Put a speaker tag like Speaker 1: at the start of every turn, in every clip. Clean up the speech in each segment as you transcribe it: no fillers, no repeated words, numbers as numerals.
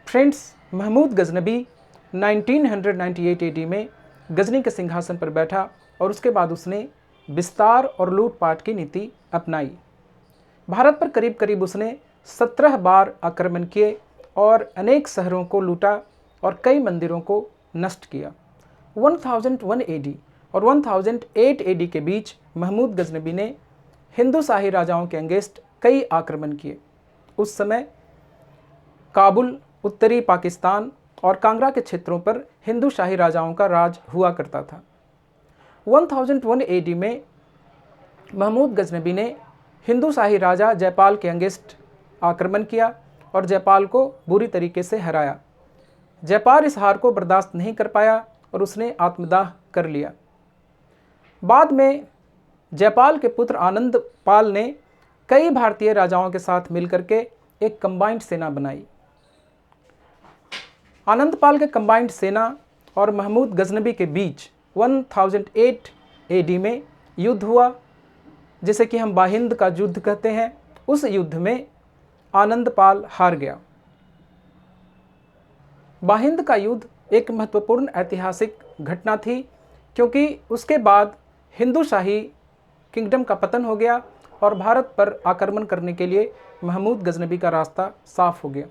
Speaker 1: Friends, Mahmood Ghaznavi 1998 AD में गजनी के सिंहासन पर बैठा और उसके बाद उसने विस्तार और लूटपाट की नीति अपनाई। भारत पर करीब करीब उसने 17 बार आक्रमण किए और अनेक शहरों को लूटा और कई मंदिरों को नष्ट किया। 1001 एडी और 1008 एडी के बीच महमूद गजनबी ने हिंदू शाही राजाओं के अगेंस्ट कई आक्रमण किए। उस समय काबुल, उत्तरी पाकिस्तान और कांगड़ा के क्षेत्रों पर हिंदू शाही राजाओं का राज हुआ करता था। 1001 एडी में महमूद गजनबी ने हिंदू शाही राजा जयपाल के अगेंस्ट आक्रमण किया और जयपाल को बुरी तरीके से हराया। जयपाल इस हार को बर्दाश्त नहीं कर पाया और उसने आत्मदाह कर लिया। बाद में जयपाल के पुत्र आनंद पाल ने कई भारतीय राजाओं के साथ मिलकर के एक कंबाइंड सेना बनाई। आनंद पाल के कंबाइंड सेना और महमूद गजनबी के बीच 1008 एडी में युद्ध हुआ, जिसे कि हम बाहिंद का युद्ध कहते हैं। उस युद्ध में आनंद पाल हार गया। बाहिंद का युद्ध एक महत्वपूर्ण ऐतिहासिक घटना थी, क्योंकि उसके बाद हिंदू शाही किंगडम का पतन हो गया और भारत पर आक्रमण करने के लिए महमूद गजनबी का रास्ता साफ हो गया।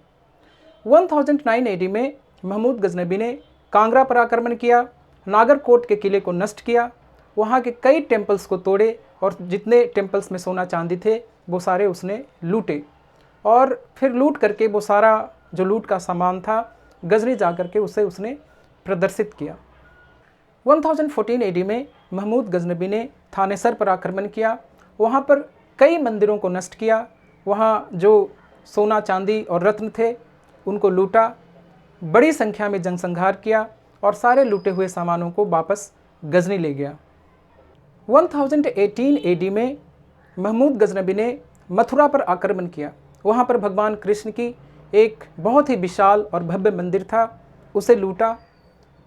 Speaker 1: 1009 एडी में महमूद गजनबी ने कांगड़ा पर आक्रमण किया, नागरकोट के किले को नष्ट किया, वहाँ के कई टेम्पल्स को तोड़े और जितने टेम्पल्स में सोना चांदी थे वो सारे उसने लूटे और फिर लूट करके वो सारा जो लूट का सामान था गजनी जा कर के उसने प्रदर्शित किया। 1014 एडी में महमूद गजनबी ने थानेसर पर आक्रमण किया, वहाँ पर कई मंदिरों को नष्ट किया, वहाँ जो सोना चांदी और रत्न थे उनको लूटा, बड़ी संख्या में जनसंहार किया और सारे लूटे हुए सामानों को वापस गजनी ले गया। 1018 एडी में महमूद गजनबी ने मथुरा पर आक्रमण किया, वहाँ पर भगवान कृष्ण की एक बहुत ही विशाल और भव्य मंदिर था, उसे लूटा,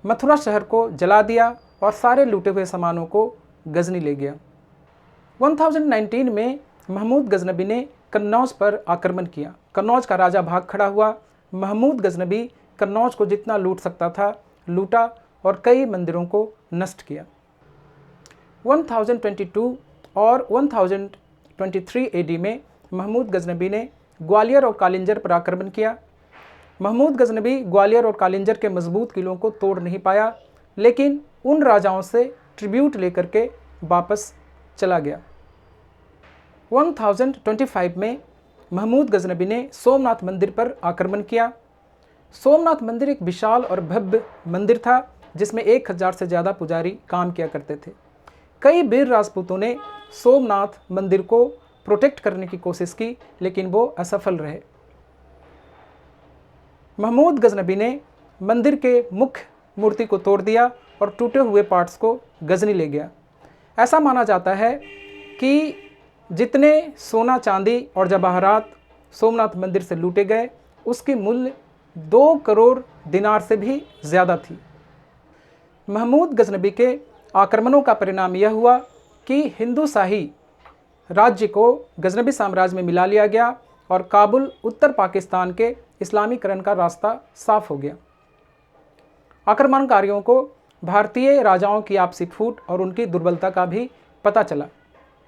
Speaker 1: मथुरा शहर को जला दिया और सारे लूटे हुए सामानों को गजनी ले गया। 1019 में महमूद गजनबी ने कन्नौज पर आक्रमण किया, कन्नौज का राजा भाग खड़ा हुआ। महमूद गजनबी कन्नौज को जितना लूट सकता था लूटा और कई मंदिरों को नष्ट किया। 1022 और 1023 एडी में महमूद गजनबी ने ग्वालियर और कालिंजर पर आक्रमण किया। महमूद गजनबी ग्वालियर और कालिंजर के मजबूत किलों को तोड़ नहीं पाया, लेकिन उन राजाओं से ट्रिब्यूट लेकर के वापस चला गया। 1025 में महमूद गजनबी ने सोमनाथ मंदिर पर आक्रमण किया। सोमनाथ मंदिर एक विशाल और भव्य मंदिर था, जिसमें 1000 से ज़्यादा पुजारी काम किया करते थे। कई वीर राजपूतों ने सोमनाथ मंदिर को प्रोटेक्ट करने की कोशिश की, लेकिन वो असफल रहे। महमूद गजनबी ने मंदिर के मुख्य मूर्ति को तोड़ दिया और टूटे हुए पार्ट्स को गजनी ले गया। ऐसा माना जाता है कि जितने सोना चांदी और जवाहरात सोमनाथ मंदिर से लूटे गए उसकी मूल्य 2 करोड़ दिनार से भी ज़्यादा थी। महमूद गजनबी के आक्रमणों का परिणाम यह हुआ कि हिंदू शाही राज्य को गजनबी साम्राज्य में मिला लिया गया और काबुल, उत्तर पाकिस्तान के इस्लामीकरण का रास्ता साफ हो गया। आक्रमणकारियों को भारतीय राजाओं की आपसी फूट और उनकी दुर्बलता का भी पता चला।